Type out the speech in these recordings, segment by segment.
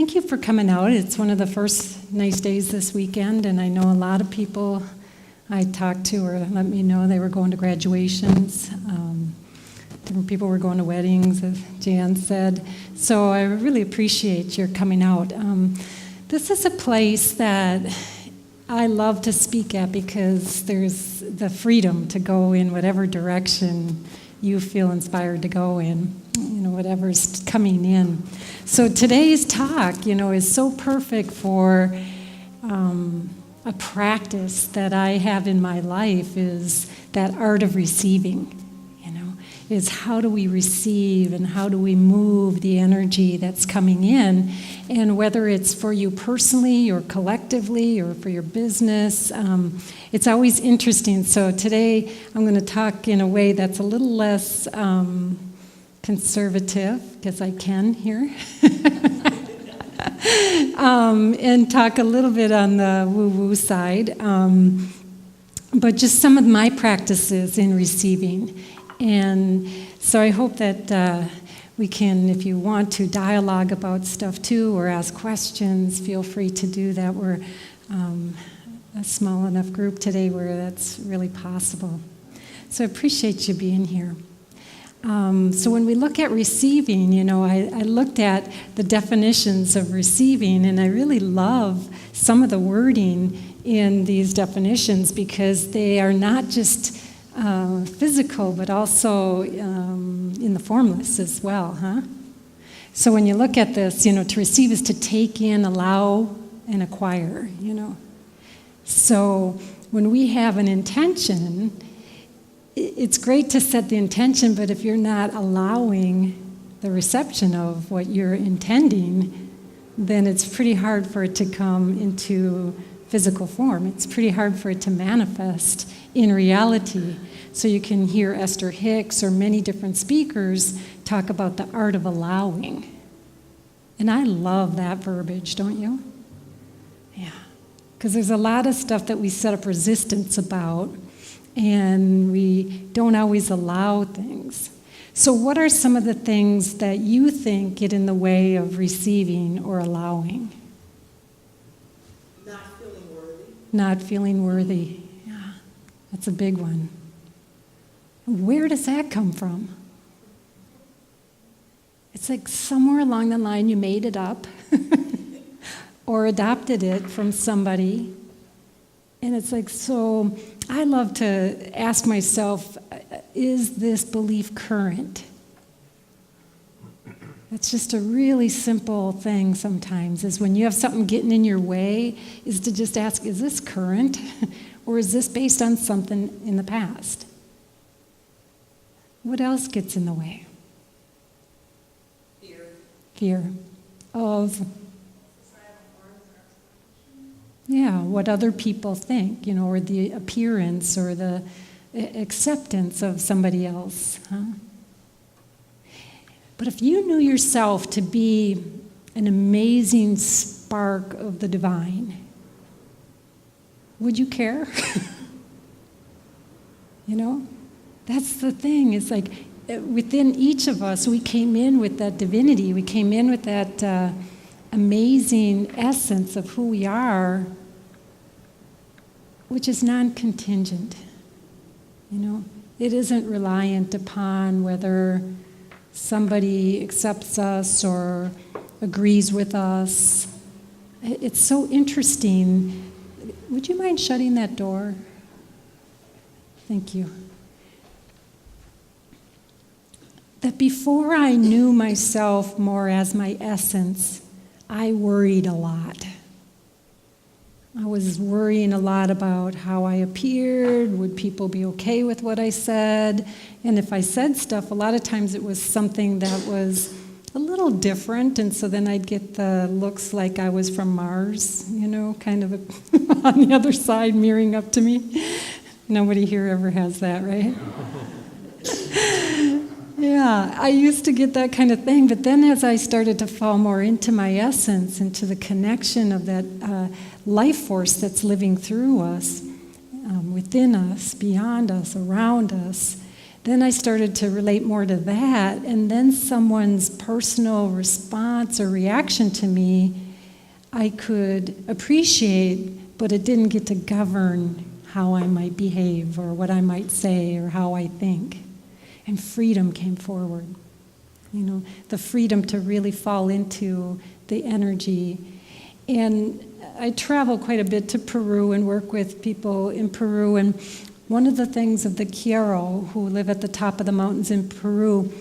Thank you for coming out. It's one of the first nice days this weekend, and I know a lot of people I talked to or let me know they were going to graduations. Different people were going to weddings, as Jan said. So I really appreciate your coming out. This is a place that I love to speak at because there's the freedom to go in whatever direction you feel inspired to go in, whatever's coming in. So today's talk, is so perfect for a practice that I have in my life is that art of receiving, is how do we receive and how do we move the energy that's coming in, and whether it's for you personally or collectively or for your business, it's always interesting. So today I'm going to talk in a way that's a little less conservative, because I can here, and talk a little bit on the woo-woo side, but just some of my practices in receiving. And so I hope that we can, if you want to, dialogue about stuff too, or ask questions, feel free to do that. We're a small enough group today where that's really possible. So I appreciate you being here. So when we look at receiving, I looked at the definitions of receiving, and I really love some of the wording in these definitions because they are not just physical, but also in the formless as well, huh? So when you look at this, to receive is to take in, allow, and acquire, So when we have an intention, it's great to set the intention, but if you're not allowing the reception of what you're intending, then it's pretty hard for it to come into physical form. It's pretty hard for it to manifest in reality. So you can hear Esther Hicks or many different speakers talk about the art of allowing. And I love that verbiage, don't you? Yeah. Because there's a lot of stuff that we set up resistance about, and we don't always allow things. So what are some of the things that you think get in the way of receiving or allowing? Not feeling worthy. Yeah, that's a big one. Where does that come from? It's like somewhere along the line you made it up or adopted it from somebody. And it's like, so I love to ask myself, is this belief current? It's just a really simple thing sometimes, is when you have something getting in your way, is to just ask, is this current? Or is this based on something in the past? What else gets in the way? Fear of, what other people think, or the appearance or the acceptance of somebody else, huh? But if you knew yourself to be an amazing spark of the divine, would you care? That's the thing. It's like within each of us, we came in with that divinity. We came in with that amazing essence of who we are, which is non-contingent. It isn't reliant upon whether somebody accepts us or agrees with us. It's so interesting. Would you mind shutting that door? Thank you. That before I knew myself more as my essence, I worried a lot. I was worrying a lot about how I appeared. Would people be okay with what I said? And if I said stuff, a lot of times it was something that was a little different, and so then I'd get the looks like I was from Mars, kind of on the other side mirroring up to me. Nobody here ever has that, right? Yeah, I used to get that kind of thing, but then as I started to fall more into my essence, into the connection of that life force that's living through us, within us, beyond us, around us, Then I started to relate more to that, and then someone's personal response or reaction to me, I could appreciate, but it didn't get to govern how I might behave or what I might say or how I think. And freedom came forward. The freedom to really fall into the energy. And I travel quite a bit to Peru and work with people in Peru. And one of the things of the Quiero, who live at the top of the mountains in Peru,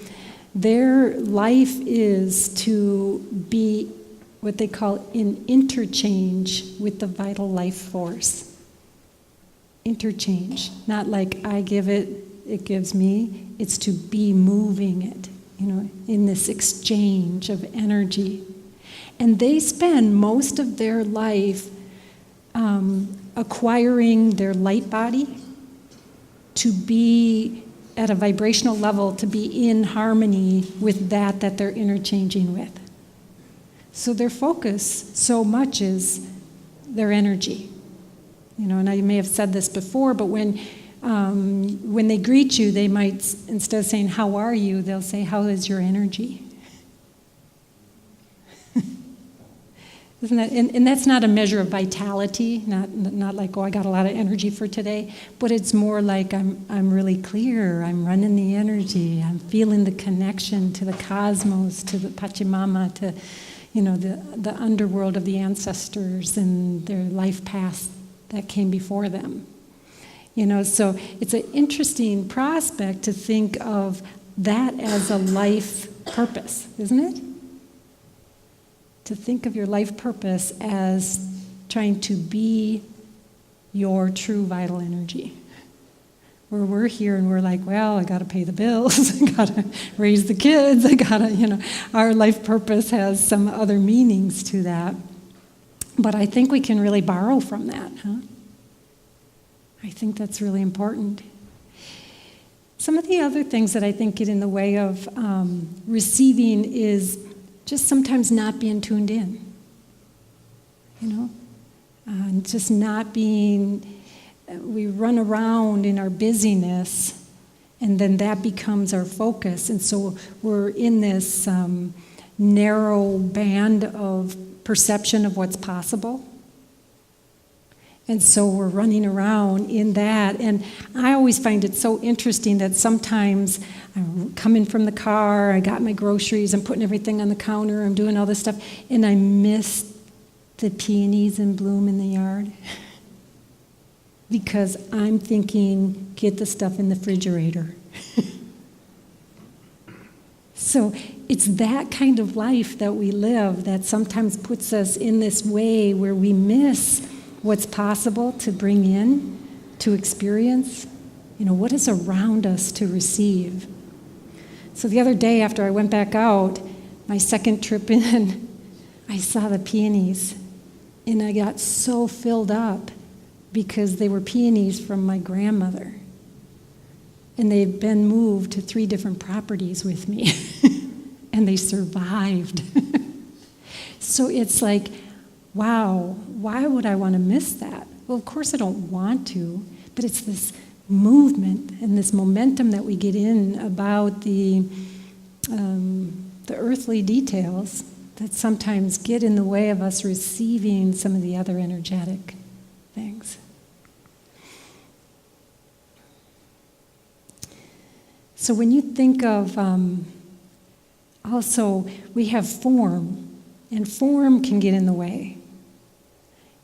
their life is to be what they call in interchange with the vital life force. Interchange. Not like I give it, it gives me. It's to be moving it, in this exchange of energy. And they spend most of their life acquiring their light body to be at a vibrational level, to be in harmony with that they're interchanging with. So their focus so much is their energy. And I may have said this before, but when they greet you, they might, instead of saying, "How are you?" they'll say, "How is your energy?" Isn't that? And that's not a measure of vitality, not like, "Oh, I got a lot of energy for today," but it's more like I'm really clear. I'm running the energy. I'm feeling the connection to the cosmos, to the Pachamama, to the underworld of the ancestors and their life paths that came before them. So it's an interesting prospect to think of that as a life purpose, isn't it? To think of your life purpose as trying to be your true vital energy. Where we're here and we're like, well, I got to pay the bills, I got to raise the kids, I got to, our life purpose has some other meanings to that. But I think we can really borrow from that, huh? I think that's really important. Some of the other things that I think get in the way of receiving is just sometimes not being tuned in, and just not being, we run around in our busyness, and then that becomes our focus, and so we're in this narrow band of perception of what's possible. And so we're running around in that. And I always find it so interesting that sometimes I'm coming from the car, I got my groceries, I'm putting everything on the counter, I'm doing all this stuff, and I miss the peonies in bloom in the yard. Because I'm thinking, get the stuff in the refrigerator. So it's that kind of life that we live that sometimes puts us in this way where we miss what's possible to bring in, to experience, what is around us to receive. So the other day after I went back out, my second trip in, I saw the peonies, and I got so filled up because they were peonies from my grandmother. And they've been moved to 3 different properties with me, and they survived. So it's like, wow, why would I want to miss that? Well, of course I don't want to, but it's this movement and this momentum that we get in about the earthly details that sometimes get in the way of us receiving some of the other energetic things. So when you think of, also, we have form, and form can get in the way.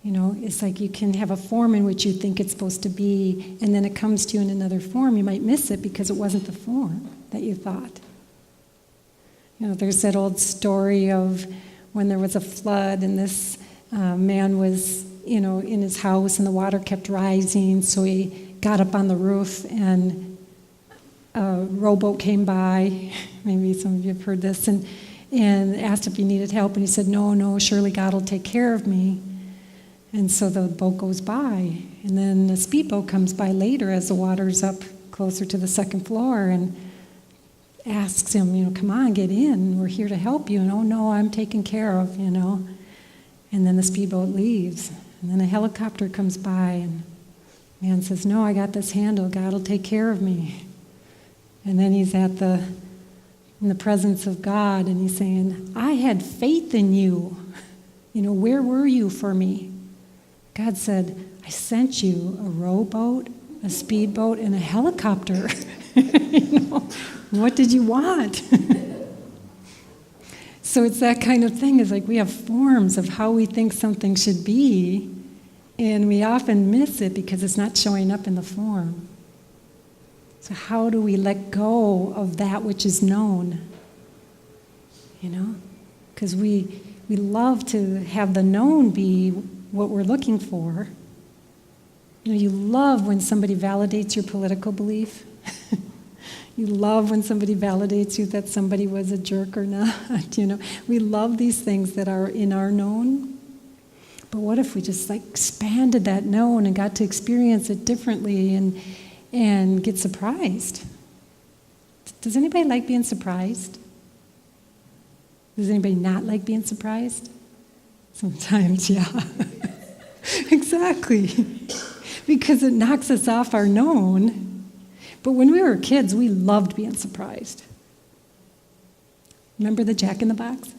It's like you can have a form in which you think it's supposed to be, and then it comes to you in another form. You might miss it because it wasn't the form that you thought. There's that old story of when there was a flood, and this man was, in his house, and the water kept rising, so he got up on the roof, and a rowboat came by. Maybe some of you have heard this, and asked if he needed help, and he said, no, surely God will take care of me. And so the boat goes by, and then a speedboat comes by later as the water's up closer to the second floor and asks him, come on, get in, we're here to help you. And, oh no, I'm taken care of, And then the speedboat leaves, and then a helicopter comes by, and the man says, no, I got this handled, God will take care of me. And then he's in the presence of God, and he's saying, I had faith in you. Where were you for me? God said, I sent you a rowboat, a speedboat, and a helicopter. What did you want? So it's that kind of thing. It's like we have forms of how we think something should be, and we often miss it because it's not showing up in the form. So how do we let go of that which is known? Because we love to have the known be what we're looking for. You love when somebody validates your political belief. You love when somebody validates you that somebody was a jerk or not. We love these things that are in our known. But what if we just expanded that known and got to experience it differently and get surprised? Does anybody like being surprised? Does anybody not like being surprised? Sometimes, yeah. Exactly. Because it knocks us off our known. But when we were kids, we loved being surprised. Remember the Jack in the Box?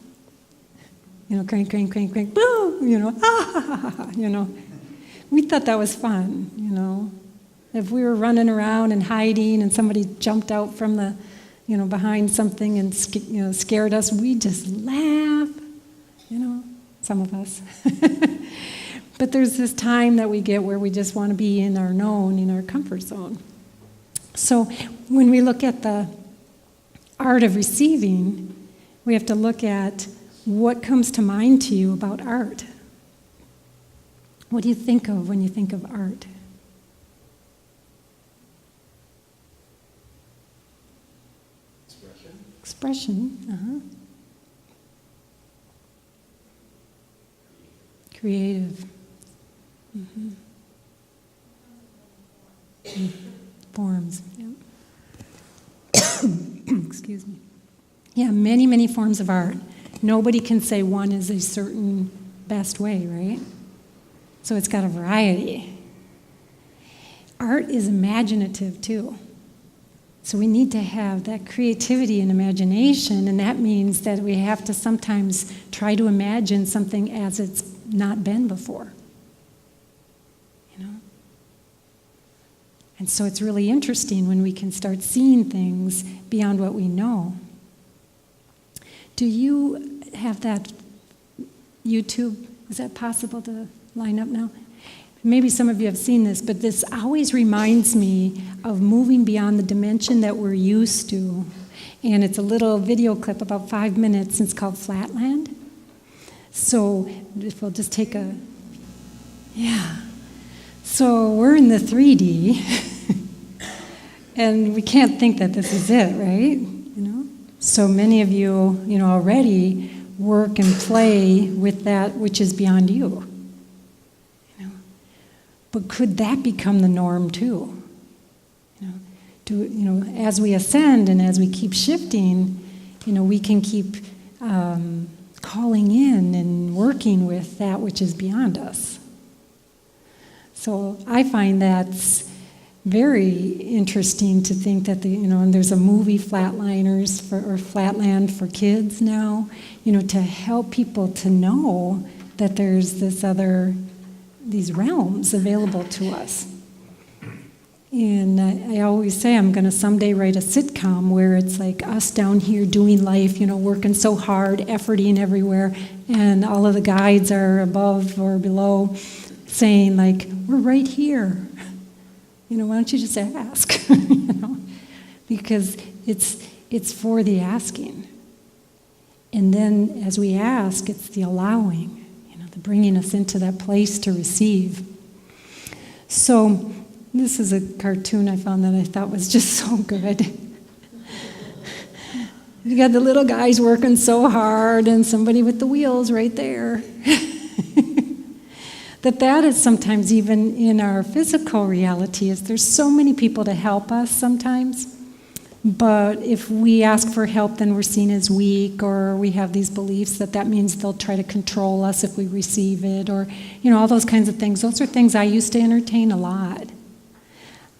Crank, crank, crank, crank, boo! We thought that was fun, If we were running around and hiding and somebody jumped out from the, behind something and, scared us, we just laugh, some of us. But there's this time that we get where we just want to be in our known, in our comfort zone. So when we look at the art of receiving, we have to look at what comes to mind to you about art. What do you think of when you think of art? Expression. Creative. Mm-hmm. Forms. Yeah. Excuse me. Yeah, many, many forms of art. Nobody can say one is a certain best way, right? So it's got a variety. Art is imaginative too. So we need to have that creativity and imagination, and that means that we have to sometimes try to imagine something as it's not been before. And so it's really interesting when we can start seeing things beyond what we know. Do you have that YouTube? Is that possible to line up now? Maybe some of you have seen this, but this always reminds me of moving beyond the dimension that we're used to. And it's a little video clip, about 5 minutes, and it's called Flatland. So if we'll just take yeah. So we're in the 3D, and we can't think that this is it, right? So many of you, already work and play with that which is beyond you. But could that become the norm too? As we ascend and as we keep shifting, we can keep calling in and working with that which is beyond us. So I find that's very interesting to think that and there's a movie, Flatliners, or Flatland for kids now, to help people to know that there's these realms available to us. And I always say I'm going to someday write a sitcom where it's like us down here doing life, working so hard, efforting everywhere, and all of the guides are above or below saying we're right here. Why don't you just ask? Because it's for the asking. And then as we ask, it's the allowing, the bringing us into that place to receive. So this is a cartoon I found that I thought was just so good. You got the little guys working so hard and somebody with the wheels right there. That is sometimes even in our physical reality, is there's so many people to help us sometimes. But if we ask for help, then we're seen as weak, or we have these beliefs that means they'll try to control us if we receive it, or, all those kinds of things. Those are things I used to entertain a lot.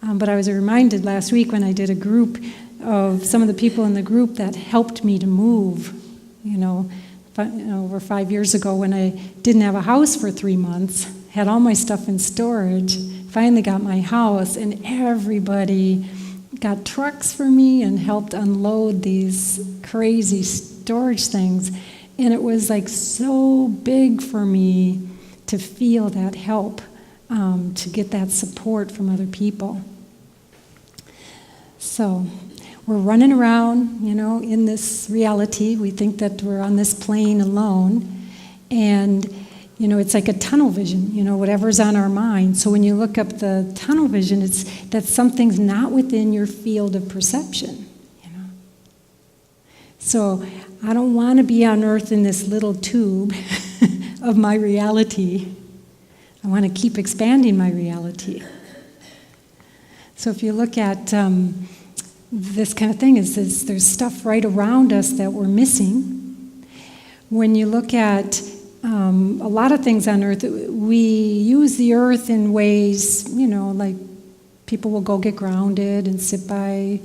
But I was reminded last week when I did a group of some of the people in the group that helped me to move, over 5 years ago when I didn't have a house for 3 months, had all my stuff in storage, finally got my house, and everybody got trucks for me and helped unload these crazy storage things. And it was like so big for me to feel that help, to get that support from other people. So we're running around, in this reality. We think that we're on this plane alone. And, it's like a tunnel vision, whatever's on our mind. So when you look up the tunnel vision, it's that something's not within your field of perception, So I don't want to be on earth in this little tube of my reality. I want to keep expanding my reality. So if you look at this kind of thing, there's stuff right around us that we're missing. When you look at a lot of things on earth, we use the earth in ways, like people will go get grounded and sit by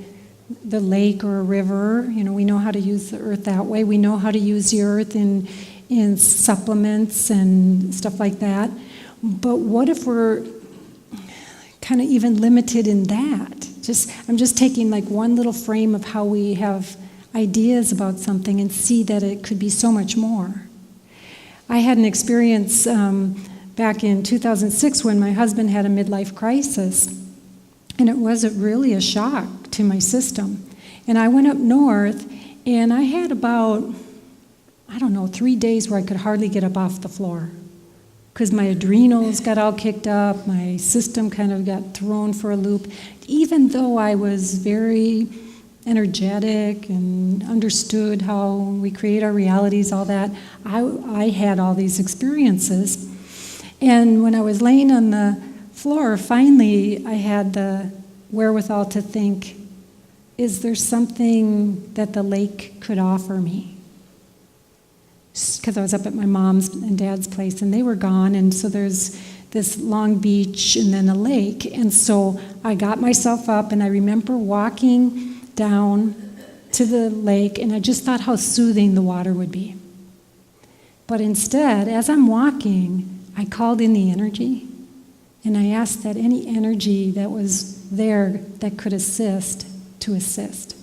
the lake or a river. We know how to use the earth that way. We know how to use the earth in supplements and stuff like that. But what if we're kind of even limited in that? I'm just taking like one little frame of how we have ideas about something and see that it could be so much more. I had an experience back in 2006 when my husband had a midlife crisis, and it was really a shock to my system. And I went up north, and I had about, 3 days where I could hardly get up off the floor because my adrenals got all kicked up, my system kind of got thrown for a loop. Even though I was very energetic and understood how we create our realities, all that, I had all these experiences. And when I was laying on the floor, finally I had the wherewithal to think, is there something that the lake could offer me? Because I was up at my mom's and dad's place, and they were gone, and so there's this long beach and then a lake. And so I got myself up, and I remember walking down to the lake, and I just thought how soothing the water would be. But instead, as I'm walking, I called in the energy, and I asked that any energy that was there that could assist, to assist.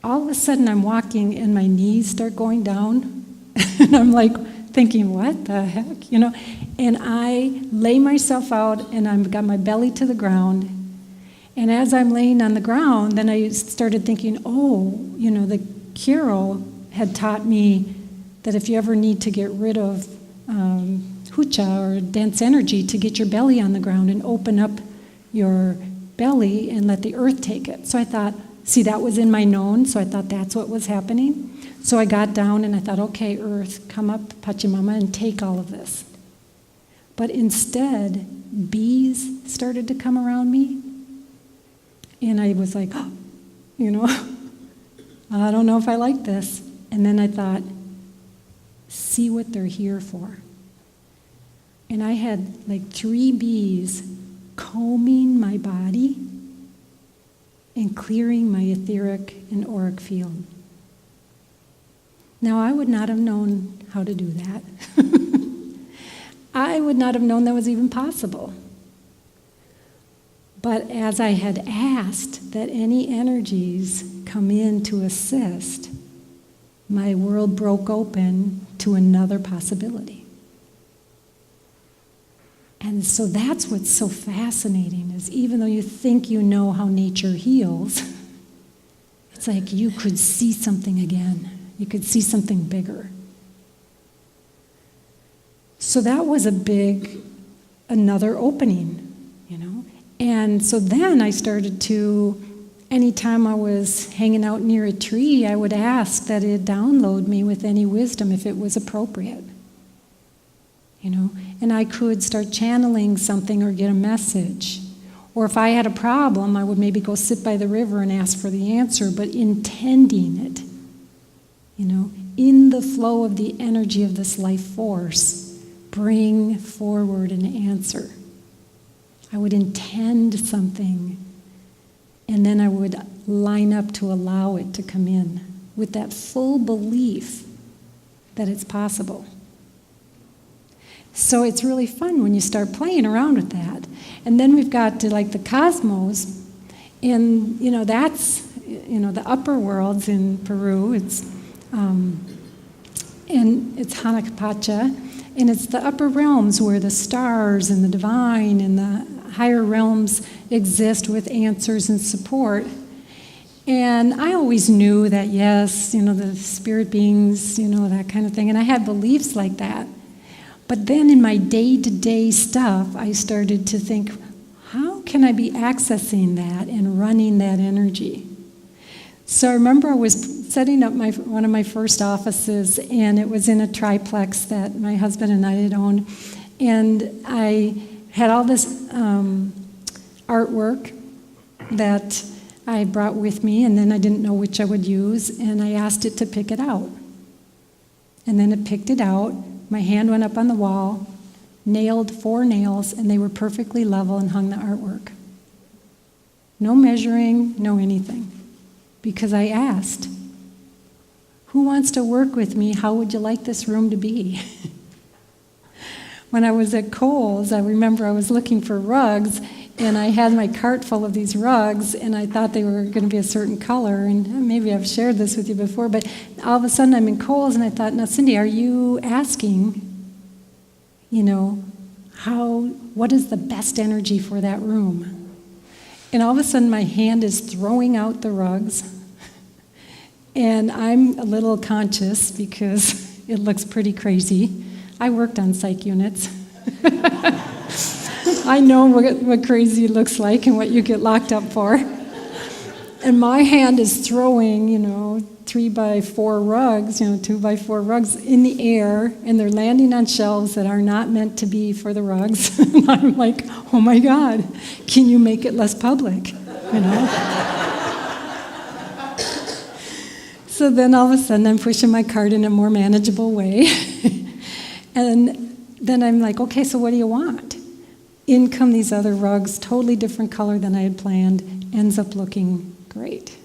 All of a sudden, I'm walking, and my knees start going down, and I'm like thinking, what the heck, And I lay myself out, and I've got my belly to the ground. And as I'm laying on the ground, then I started thinking, the Kiro had taught me that if you ever need to get rid of hucha or dense energy, to get your belly on the ground and open up your belly and let the earth take it. So I thought, that was in my known, so I thought that's what was happening. So I got down and I thought, okay, earth, come up, Pachamama, and take all of this. But instead, bees started to come around me. And I was like, I don't know if I like this. And then I thought, see what they're here for. And I had like 3 bees combing my body and clearing my etheric and auric field. Now, I would not have known how to do that. I would not have known that was even possible. But as I had asked that any energies come in to assist, my world broke open to another possibility. And so that's what's so fascinating, is even though you think you know how nature heals, it's like you could see something again. You could see something bigger. So that was another opening, And so then I started to, anytime I was hanging out near a tree, I would ask that it download me with any wisdom if it was appropriate. And I could start channeling something or get a message. Or if I had a problem, I would maybe go sit by the river and ask for the answer, but intending it. In the flow of the energy of this life force, bring forward an answer. I would intend something, and then I would line up to allow it to come in with that full belief that it's possible. So it's really fun when you start playing around with that. And then we've got like the cosmos, and that's the upper worlds in Peru. It's Hanakapacha, and it's the upper realms where the stars and the divine and the higher realms exist with answers and support. And I always knew that, yes, the spirit beings, that kind of thing, and I had beliefs like that. But then in my day-to-day stuff, I started to think, how can I be accessing that and running that energy? So I remember I was setting up one of my first offices, and it was in a triplex that my husband and I had owned. And I had all this artwork that I brought with me, and then I didn't know which I would use, and I asked it to pick it out. And then it picked it out. My hand went up on the wall, nailed 4 nails, and they were perfectly level and hung the artwork. No measuring, no anything. Because I asked, who wants to work with me? How would you like this room to be? When I was at Kohl's, I remember I was looking for rugs, and I had my cart full of these rugs, and I thought they were going to be a certain color, and maybe I've shared this with you before, but all of a sudden I'm in Kohl's, and I thought, now Cindi, are you asking, what is the best energy for that room? And all of a sudden my hand is throwing out the rugs, and I'm a little conscious because it looks pretty crazy. I worked on psych units. I know what crazy looks like and what you get locked up for. And my hand is throwing, 3x4 rugs, 2x4 rugs in the air, and they're landing on shelves that are not meant to be for the rugs. And I'm like, oh my God, can you make it less public? So then all of a sudden I'm pushing my cart in a more manageable way. And then I'm like, okay, so what do you want? In come these other rugs, totally different color than I had planned, ends up looking great.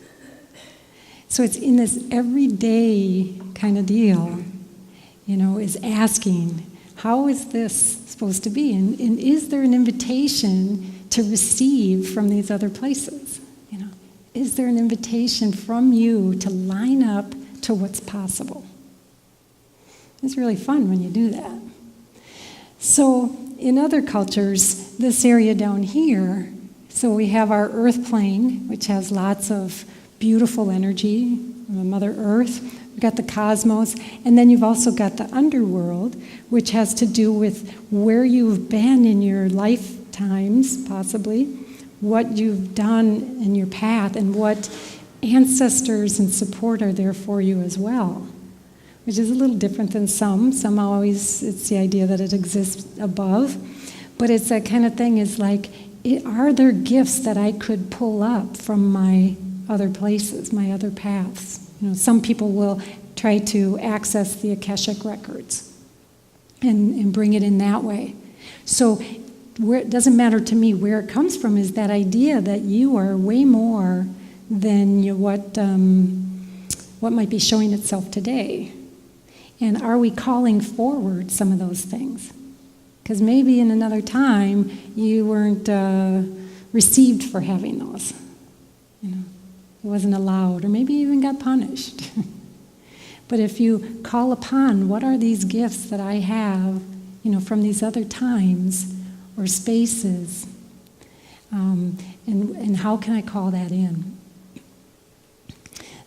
So it's in this everyday kind of deal, is asking, how is this supposed to be? And is there an invitation to receive from these other places? Is there an invitation from you to line up to what's possible? It's really fun when you do that. So in other cultures, this area down here, so we have our earth plane, which has lots of beautiful energy, Mother Earth. We've got the cosmos, and then you've also got the underworld, which has to do with where you've been in your lifetimes, possibly, what you've done in your path, and what ancestors and support are there for you as well, which is a little different than some. Some always, it's the idea that it exists above, but it's that kind of thing is like, are there gifts that I could pull up from my other places, my other paths? Some people will try to access the Akashic records and bring it in that way. So it doesn't matter to me where it comes from, is that idea that you are way more than what might be showing itself today. And are we calling forward some of those things? Because maybe in another time you weren't received for having those. It wasn't allowed, or maybe you even got punished. But if you call upon, what are these gifts that I have, from these other times or spaces, and how can I call that in?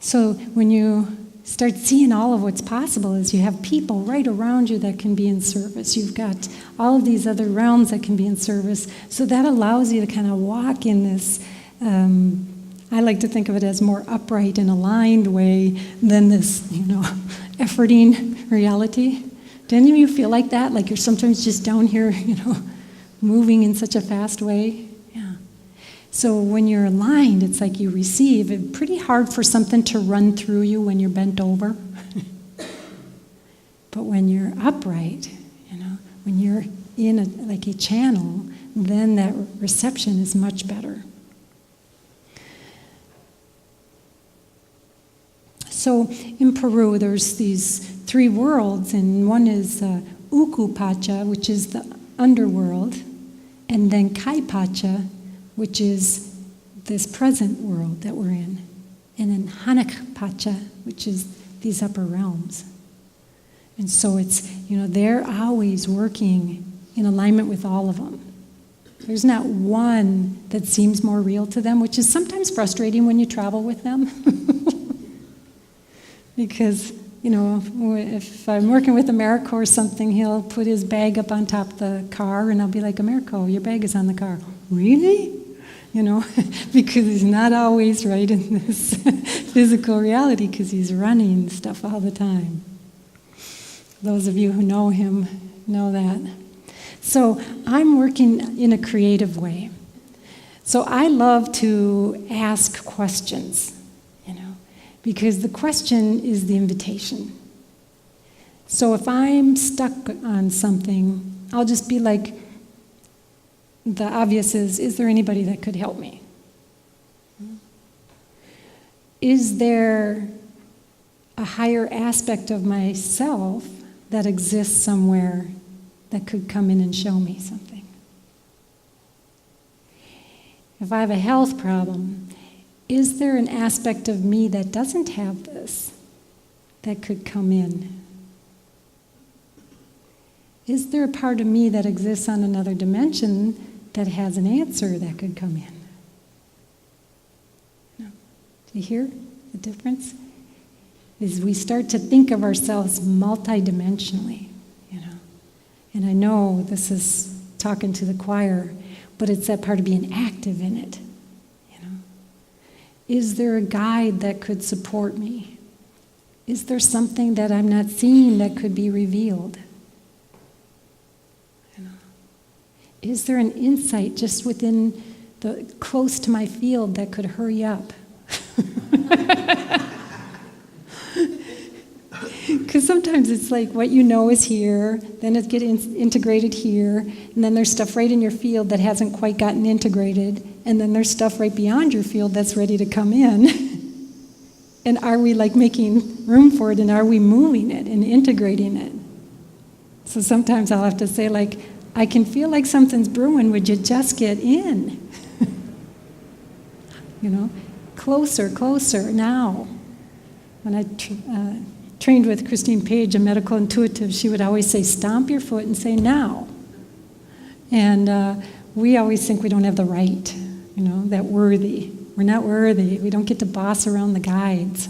So when you start seeing all of what's possible, is you have people right around you that can be in service. You've got all of these other realms that can be in service. So that allows you to kind of walk in this, I like to think of it as more upright and aligned way than this, efforting reality. Do any of you feel like that? Like you're sometimes just down here, moving in such a fast way? Yeah. So when you're aligned, it's like you receive. It's pretty hard for something to run through you when you're bent over. But when you're upright, when you're in a channel, then that reception is much better. in Peru, there's these 3 worlds, and one is Ukupacha, which is the underworld, and then Claypatch, which is this present world that we're in, and then Hanakpacha, which is these upper realms. And so it's, they're always working in alignment with all of them. There's not one that seems more real to them, which is sometimes frustrating when you travel with them. Because, if I'm working with Americo or something, he'll put his bag up on top of the car, and I'll be like, Americo, your bag is on the car. Really? Because he's not always right in this physical reality, because he's running stuff all the time. Those of you who know him know that. So I'm working in a creative way. So I love to ask questions, because the question is the invitation. So if I'm stuck on something, I'll just be like, the obvious is there anybody that could help me? Is there a higher aspect of myself that exists somewhere that could come in and show me something? If I have a health problem, is there an aspect of me that doesn't have this that could come in? Is there a part of me that exists on another dimension that has an answer that could come in? No. Do you hear the difference? Is we start to think of ourselves multidimensionally, And I know this is talking to the choir, but it's that part of being active in it, Is there a guide that could support me? Is there something that I'm not seeing that could be revealed? Is there an insight just within close to my field that could hurry up? Because sometimes it's like what you know is here, then it gets integrated here, and then there's stuff right in your field that hasn't quite gotten integrated, and then there's stuff right beyond your field that's ready to come in. And are we making room for it, and are we moving it and integrating it? So sometimes I'll have to say I can feel like something's brewing, would you just get in? Closer now. When I trained with Christine Page, a medical intuitive, she would always say, stomp your foot and say now. And we always think we don't have the right, that worthy. We're not worthy. We don't get to boss around the guides.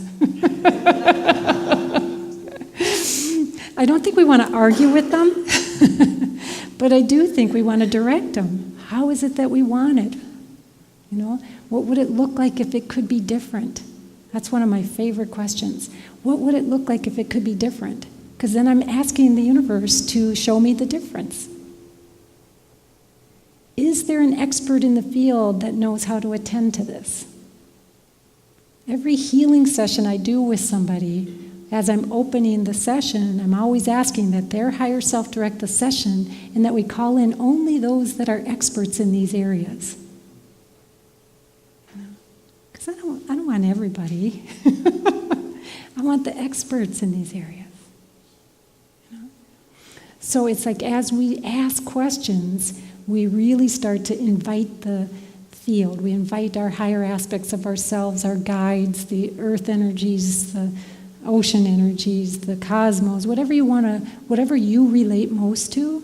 I don't think we want to argue with them, but I do think we want to direct them. How is it that we want it? What would it look like if it could be different? That's one of my favorite questions. What would it look like if it could be different? Because then I'm asking the universe to show me the difference. Is there an expert in the field that knows how to attend to this? Every healing session I do with somebody, as I'm opening the session, I'm always asking that their higher self direct the session and that we call in only those that are experts in these areas. Because I don't want everybody. I want the experts in these areas. So it's like as we ask questions, we really start to invite the field. We invite our higher aspects of ourselves, our guides, the earth energies, the ocean energies, the cosmos, whatever you relate most to.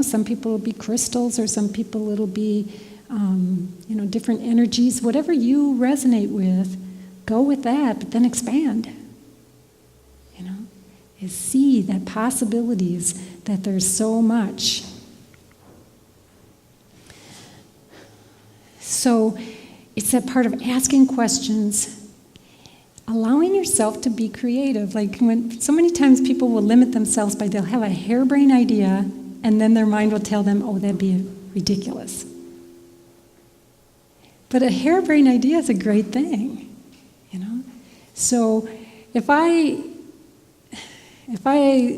Some people will be crystals, or some people it'll be different energies. Whatever you resonate with, go with that, but then expand. Is see that possibilities, that there's so much. So it's that part of asking questions, allowing yourself to be creative. When so many times people will limit themselves by they'll have a harebrained idea, and then their mind will tell them, oh, that'd be ridiculous. But a harebrained idea is a great thing, So if I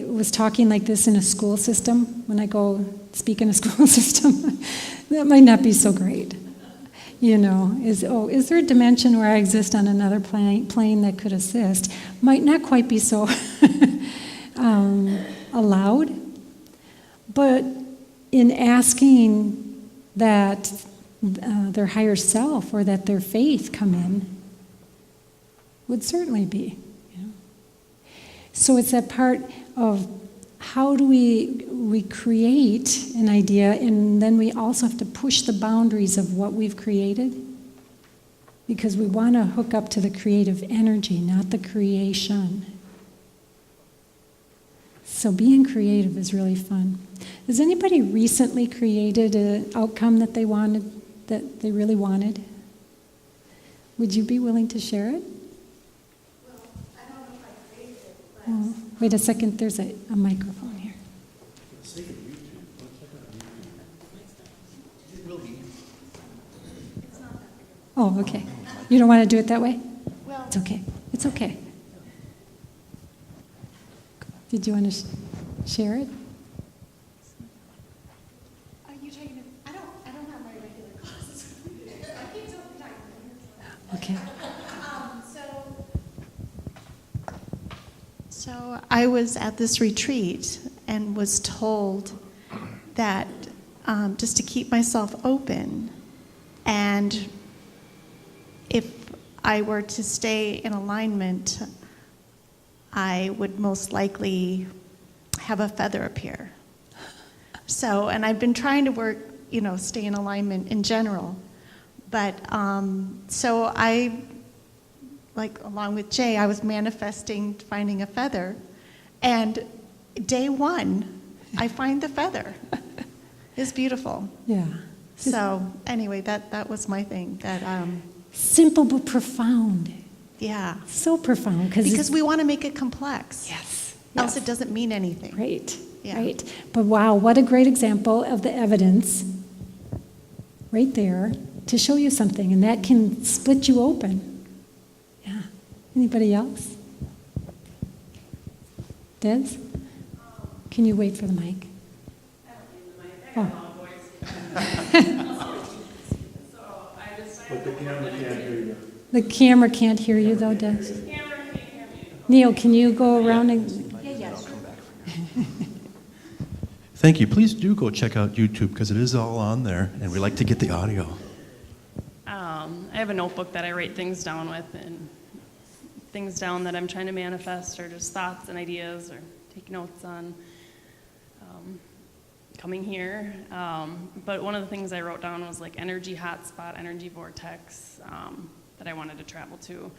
was talking like this in a school system, when I go speak in a school system, that might not be so great. is there a dimension where I exist on another plane that could assist? Might not quite be so allowed, but in asking that their higher self or that their faith come in would certainly be. So it's that part of how do we create an idea, and then we also have to push the boundaries of what we've created, because we want to hook up to the creative energy, not the creation. So being creative is really fun. Has anybody recently created an outcome that they really wanted? Would you be willing to share it? Well, I don't know if I created it, but... Oh, wait a second, there's a microphone here. Oh, okay. You don't want to do it that way? Well, It's okay. It's okay. Did you want to share it? are you taking it? I don't have my regular classes. I keep talking time. Okay. So I was at this retreat and was told that just to keep myself open, and if I were to stay in alignment, I would most likely have a feather appear. So, and I've been trying to work, stay in alignment in general. But, so I, along with Jay, I was manifesting finding a feather. And day one, I find the feather. It's beautiful. Yeah. So, anyway, that was my thing. Simple but profound. Yeah. So profound. Because we want to make it complex. Yes. Else it doesn't mean anything. Right. Yeah. Right. But wow, what a great example of the evidence right there to show you something, and that can split you open. Yeah. Anybody else? Des? Can you wait for the mic? Oh. But the camera can't hear you. The camera can't hear you though, Des. Neil, can you go around and... Thank you. Please do go check out YouTube because it is all on there, and we like to get the audio. I have a notebook that I write things down with, and things down that I'm trying to manifest, or just thoughts and ideas, or take notes on coming here. But one of the things I wrote down was energy hotspot, energy vortex that I wanted to travel to.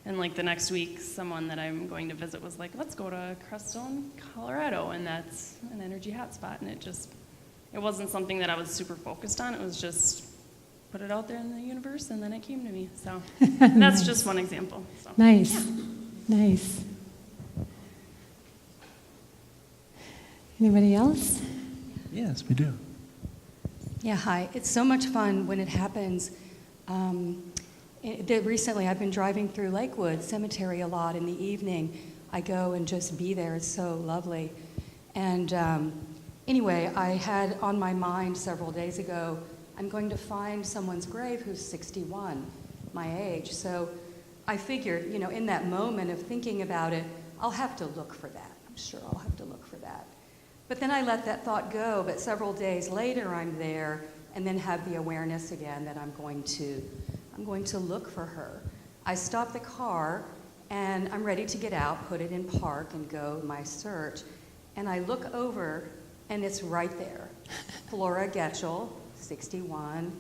And the next week, someone that I'm going to visit was like, let's go to Crestone, Colorado, and that's an energy hotspot. And it wasn't something that I was super focused on. It was just put it out there in the universe, and then it came to me. So that's Nice. just one example. So. Nice. Yeah. Nice. Anybody else? Yes, we do. Yeah, hi. It's so much fun when it happens. Recently, I've been driving through Lakewood Cemetery a lot in the evening. I go and just be there. It's so lovely. And anyway, I had on my mind several days ago, I'm going to find someone's grave who's 61, my age. So I figured, in that moment of thinking about it, I'll have to look for that. I'm sure I'll have to look for that. But then I let that thought go, but several days later I'm there and then have the awareness again that I'm going to look for her. I stop the car and I'm ready to get out, put it in park and go my search. And I look over and it's right there. Flora Getchell, 61.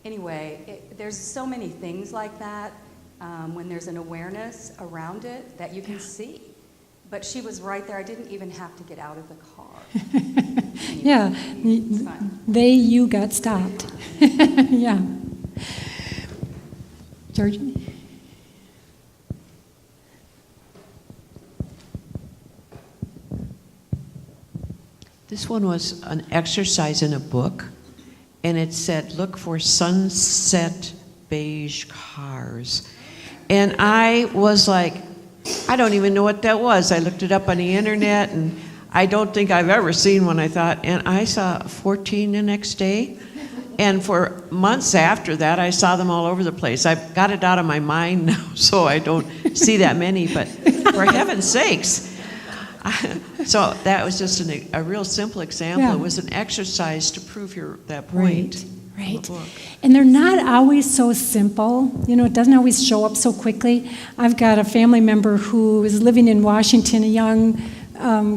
Anyway, there's so many things like that when there's an awareness around it that you can see. But she was right there. I didn't even have to get out of the car. Anyway, Yeah. it's fun. You got stopped. Yeah. Georgie? This one was an exercise in a book, and it said, look for sunset beige cars. And I was like, I don't even know what that was. I looked it up on the internet, and I don't think I've ever seen one, I thought. And I saw 14 the next day. And for months after that, I saw them all over the place. I've got it out of my mind now, so I don't see that many, but for heaven's sakes. So that was just a real simple example. Yeah. It was an exercise to prove that point. Right. of the book. And they're not always so simple. You know, it doesn't always show up so quickly. I've got a family member who is living in Washington, a young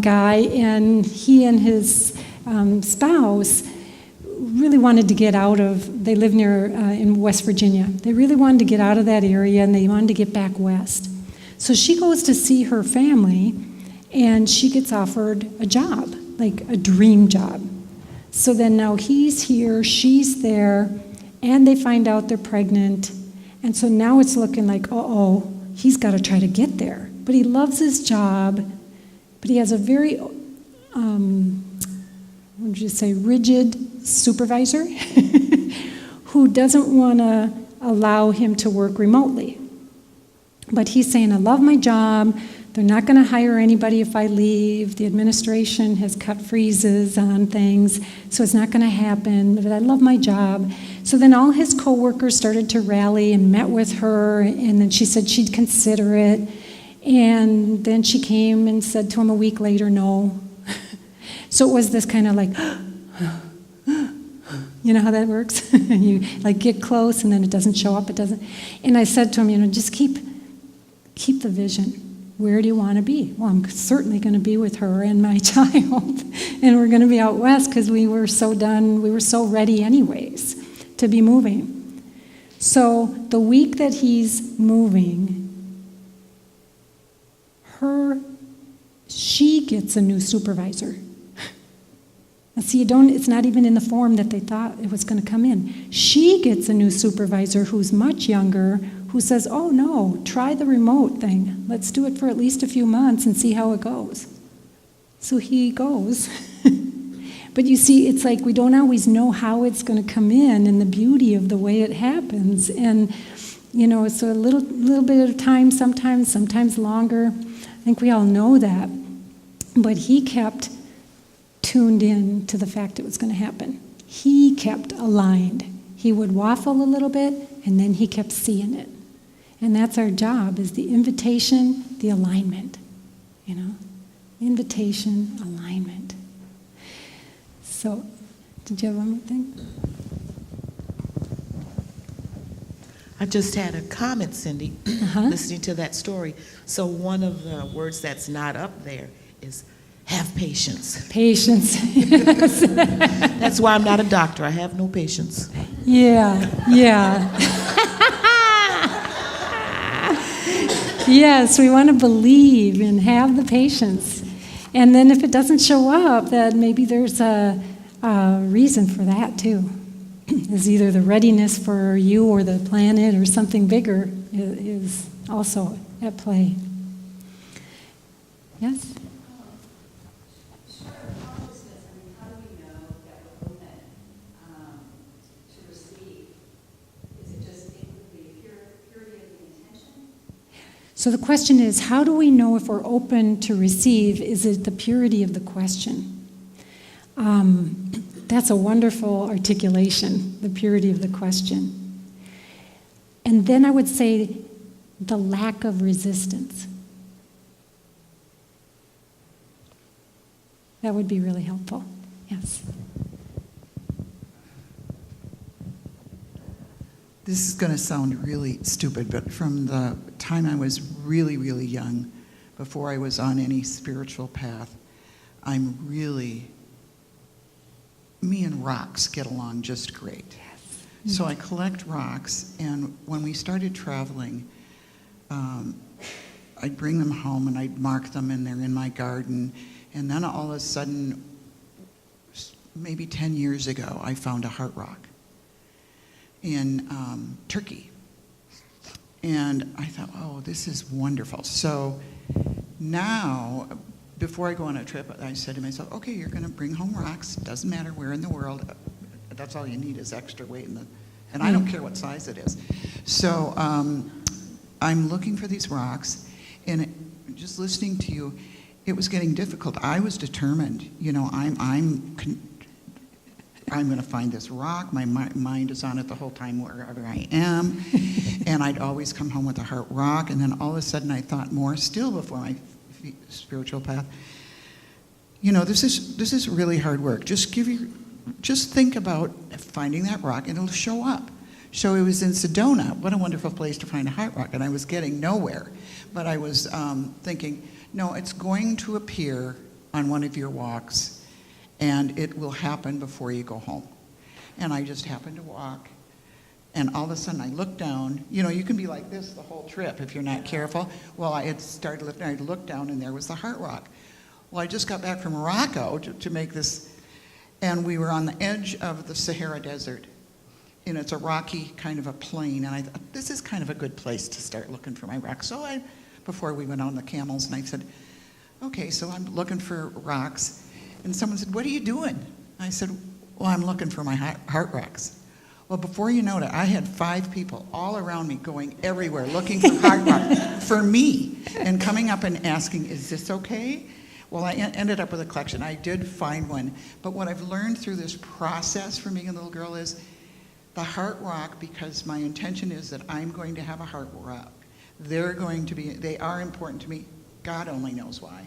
guy, and he and his spouse really wanted to get out of, they live near, in West Virginia. They really wanted to get out of that area, and they wanted to get back west. So she goes to see her family, and she gets offered a job, like a dream job. So then now he's here, she's there, and they find out they're pregnant. And so now it's looking like, uh-oh, he's got to try to get there. But he loves his job, but he has a very, what would you say, rigid supervisor who doesn't want to allow him to work remotely. But he's saying, I love my job. They're not going to hire anybody if I leave. The administration has cut freezes on things, so it's not going to happen, but I love my job. So then all his coworkers started to rally and met with her, and then she said she'd consider it. And then she came and said to him a week later, no. So it was this kind of like, you know how that works? You like get close and then it doesn't show up, it doesn't. And I said to him, you know, just keep the vision. Where do you want to be? Well, I'm certainly going to be with her and my child. And we're going to be out west because we were so done, we were so ready anyways to be moving. So the week that he's moving, she gets a new supervisor. Now see, it's not even in the form that they thought it was going to come in. She gets a new supervisor who's much younger, who says, oh no, try the remote thing. Let's do it for at least a few months and see how it goes. So he goes. But you see, it's like we don't always know how it's going to come in and the beauty of the way it happens. And, you know, it's a little bit of time sometimes longer. I think we all know that. But he kept tuned in to the fact it was going to happen. He kept aligned. He would waffle a little bit, and then he kept seeing it. And that's our job, is the invitation, the alignment. You know? Invitation, alignment. So, did you have one more thing? I just had a comment, Cindy, listening to that story. So one of the words that's not up there is have patience. Patience. Yes. That's why I'm not a doctor. I have no patience. Yeah. Yes, we want to believe and have the patience. And then if it doesn't show up, then maybe there's a reason for that too. Is either the readiness for you or the planet or something bigger is also at play. Yes? So the question is, how do we know if we're open to receive? Is it the purity of the question? That's a wonderful articulation, the purity of the question. And then I would say the lack of resistance. That would be really helpful. Yes. This is going to sound really stupid, but from the time I was really, really young, before I was on any spiritual path, me and rocks get along just great. Yes. So I collect rocks, and when we started traveling, I'd bring them home and I'd mark them, and they're in my garden. And then all of a sudden, maybe 10 years ago, I found a heart rock in Turkey. And I thought, oh, this is wonderful. So now, before I go on a trip, I said to myself, okay, you're going to bring home rocks. Doesn't matter where in the world. That's all you need is extra weight. And I don't care what size it is. So I'm looking for these rocks. And just listening to you, it was getting difficult. I was determined. You know, I'm going to find this rock. My mind is on it the whole time wherever I am. And I'd always come home with a heart rock. And then all of a sudden I thought more still before my spiritual path. You know, this is really hard work. Just think about finding that rock and it'll show up. So it was in Sedona. What a wonderful place to find a heart rock. And I was getting nowhere. But I was thinking, no, it's going to appear on one of your walks, and it will happen before you go home. And I just happened to walk, and all of a sudden I looked down. You know, you can be like this the whole trip if you're not careful. Well, I had started lifting. I looked down, and there was the heart rock. Well, I just got back from Morocco to make this, and we were on the edge of the Sahara Desert. And it's a rocky kind of a plain, and I thought, this is kind of a good place to start looking for my rock. So before we went on the camels, and I said, okay, so I'm looking for rocks. And someone said, what are you doing? I said, well, I'm looking for my heart rocks. Well, before you know it, I had 5 people all around me going everywhere looking for heart rocks for me, and coming up and asking, is this okay? Well, I ended up with a collection. I did find one. But what I've learned through this process from being a little girl is the heart rock, because my intention is that I'm going to have a heart rock. They are important to me. God only knows why.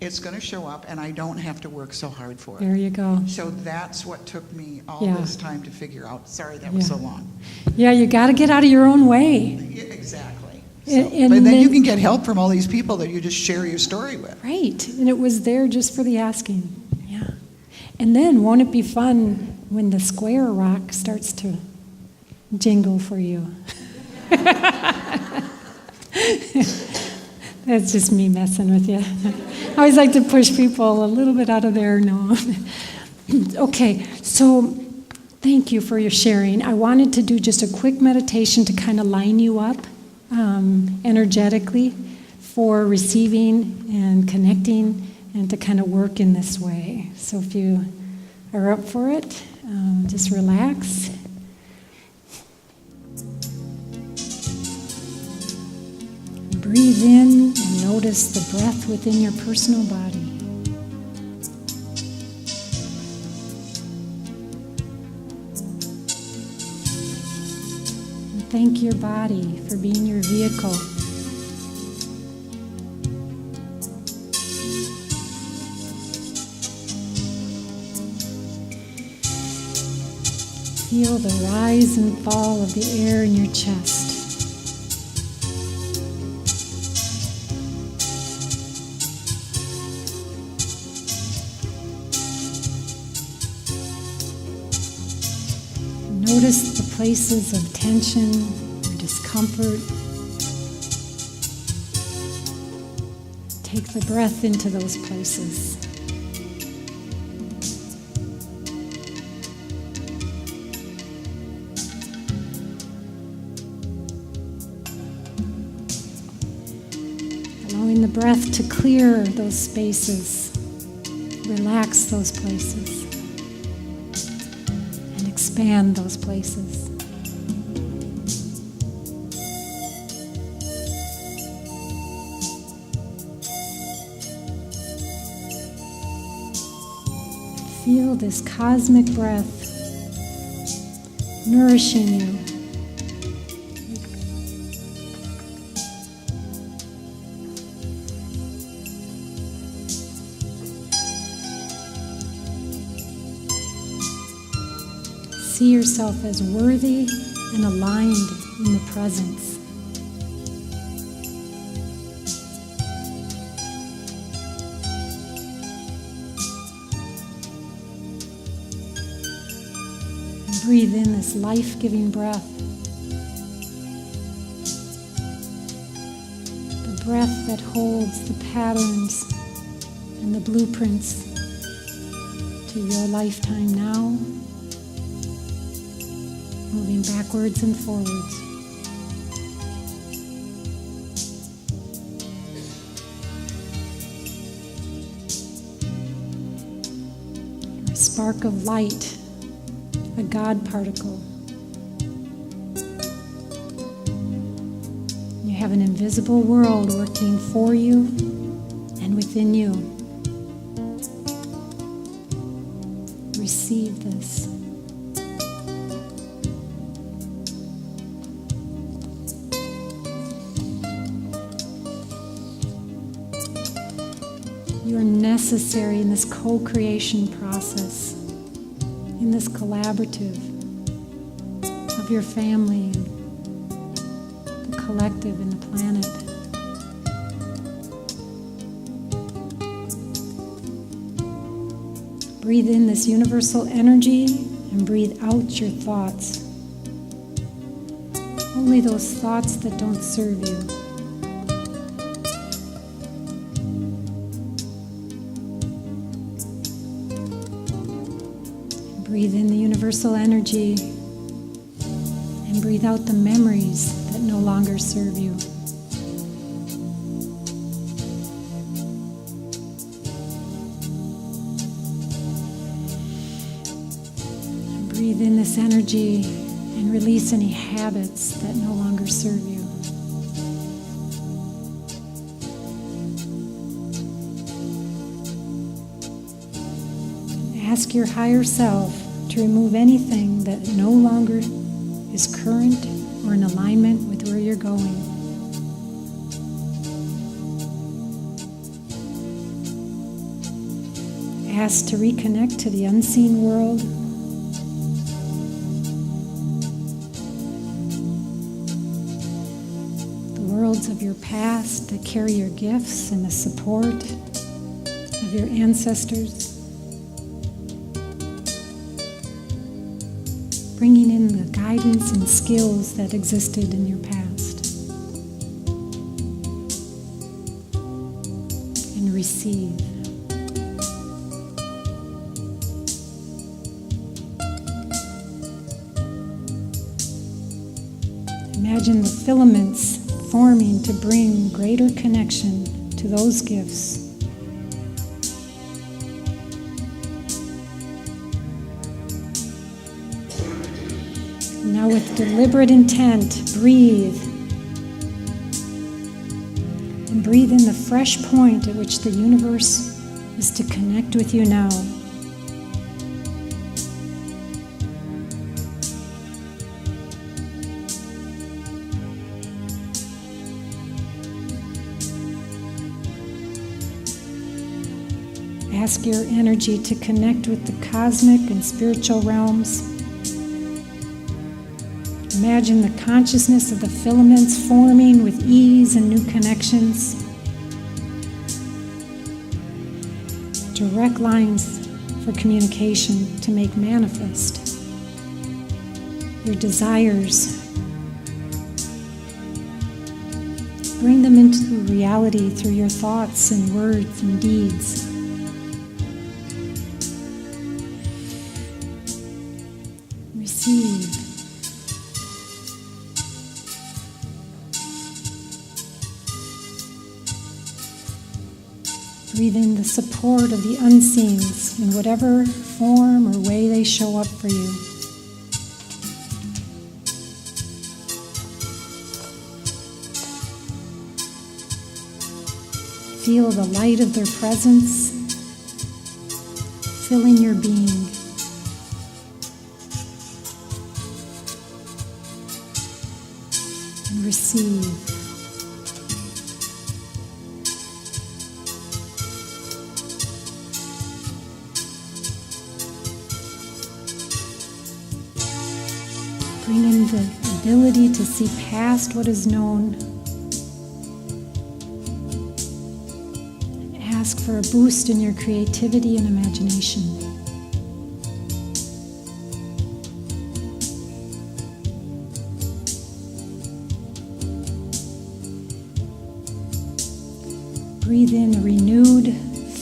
It's going to show up, and I don't have to work so hard for it. There you go. So that's what took me all Yeah. this time to figure out. Sorry that was so long. Yeah, you got to get out of your own way. Yeah, exactly. And But then you then- can get help from all these people that you just share your story with. Right, and it was there just for the asking. Yeah. And then won't it be fun when the square rock starts to jingle for you? That's just me messing with you. I always like to push people a little bit out of there. No. Okay, so thank you for your sharing. I wanted to do just a quick meditation to kind of line you up energetically for receiving and connecting and to kind of work in this way. So if you are up for it, just relax. Breathe in and notice the breath within your personal body. And thank your body for being your vehicle. Feel the rise and fall of the air in your chest. Notice the places of tension or discomfort. Take the breath into those places. Allowing the breath to clear those spaces, relax those places, and expand those places. Feel this cosmic breath nourishing you. See yourself as worthy and aligned in the presence. Breathe in this life-giving breath. The breath that holds the patterns and the blueprints to your lifetime now, moving backwards and forwards. You're a spark of light, a God particle. You have an invisible world working for you and within you. receive this. You are necessary in this co-creation process, in this collaborative of your family, the collective, and the planet. Breathe in this universal energy and breathe out your thoughts. Only those thoughts that don't serve you. Breathe in the universal energy and breathe out the memories that no longer serve you. Breathe in this energy and release any habits that no longer serve you. Ask your higher self to remove anything that no longer is current or in alignment with where you're going. Ask to reconnect to the unseen world. The worlds of your past that carry your gifts and the support of your ancestors. Bringing in the guidance and skills that existed in your past. And receive. Imagine the filaments forming to bring greater connection to those gifts. Now with deliberate intent, breathe. And breathe in the fresh point at which the universe is to connect with you now. Ask your energy to connect with the cosmic and spiritual realms. Imagine the consciousness of the filaments forming with ease and new connections. Direct lines for communication to make manifest your desires. Bring them into reality through your thoughts and words and deeds. Receive. Breathe in the support of the unseens in whatever form or way they show up for you. Feel the light of their presence filling your being. And receive. Bring in the ability to see past what is known. Ask for a boost in your creativity and imagination. Breathe in a renewed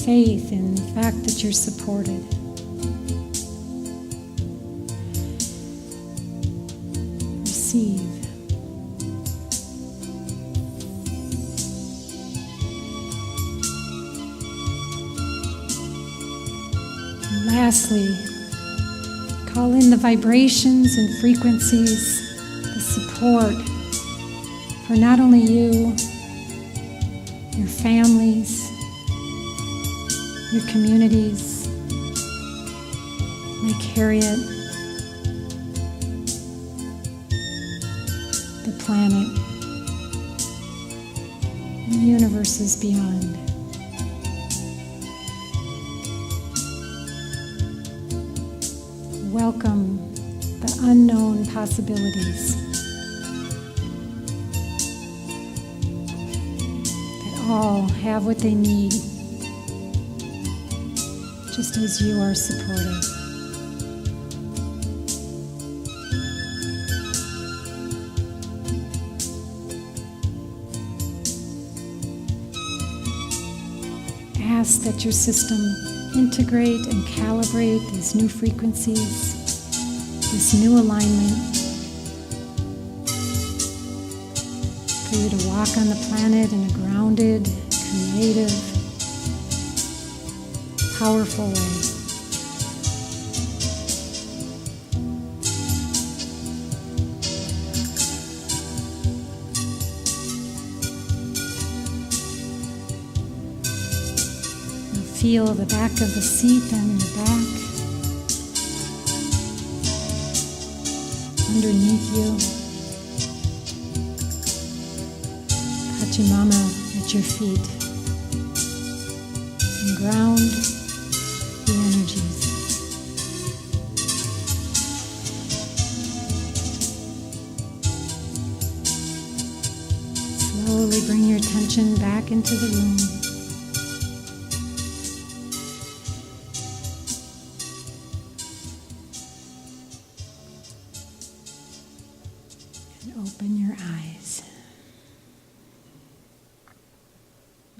faith in the fact that you're supported. Receive. And lastly, call in the vibrations and frequencies, the support for not only you, your families, your communities, like Harriet, the planet, and the universes beyond. Welcome the unknown possibilities that all have what they need, just as you are supported. Ask that your system integrate and calibrate these new frequencies, this new alignment, for you to walk on the planet in a grounded, creative, powerful way. Feel the back of the seat on your back, underneath you. Pachamama at your feet. And ground the energies. Slowly bring your attention back into the room. Open your eyes.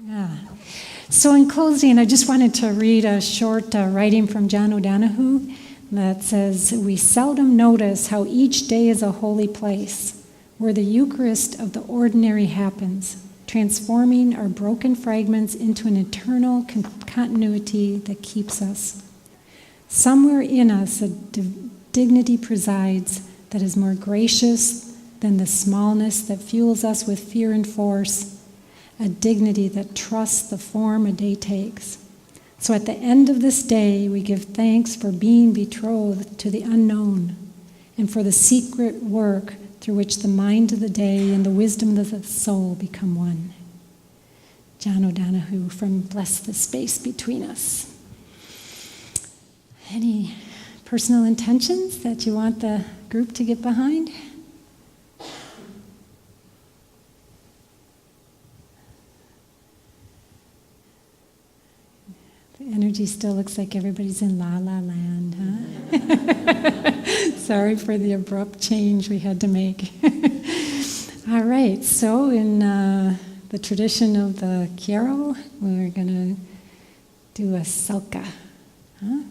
Yeah. So in closing, I just wanted to read a short writing from John O'Donohue that says, "We seldom notice how each day is a holy place, where the Eucharist of the ordinary happens, transforming our broken fragments into an eternal continuity that keeps us. Somewhere in us, a dignity presides that is more gracious than the smallness that fuels us with fear and force, a dignity that trusts the form a day takes. So at the end of this day, we give thanks for being betrothed to the unknown and for the secret work through which the mind of the day and the wisdom of the soul become one." John O'Donohue from Bless the Space Between Us. Any personal intentions that you want the group to get behind? The energy still looks like everybody's in La La Land, huh? Sorry for the abrupt change we had to make. All right, so in the tradition of the Quiero, we're going to do a Selka. Huh?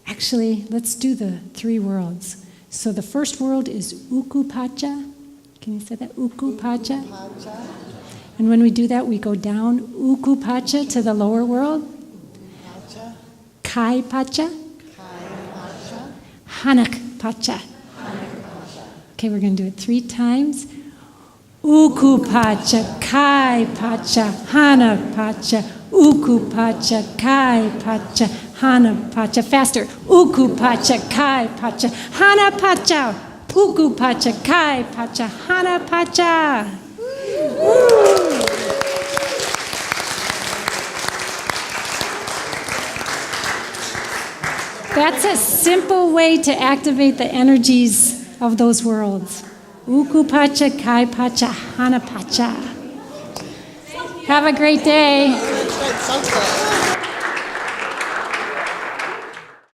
Actually, let's do the three worlds. So the first world is Ukupacha. Can you say that? Ukupacha? And when we do that, we go down Ukupacha to the lower world. Claypatch, Hanakpacha. Okay, we're going to do it 3 times. Ukupacha, Claypatch, Hanakpacha, Ukupacha, Claypatch, Hanakpacha. Faster. Ukupacha, Claypatch, Hanakpacha, Ukupacha, Claypatch, Hanakpacha. That's a simple way to activate the energies of those worlds. Ukupacha, Claypatch, Hanakpacha. Have a great day.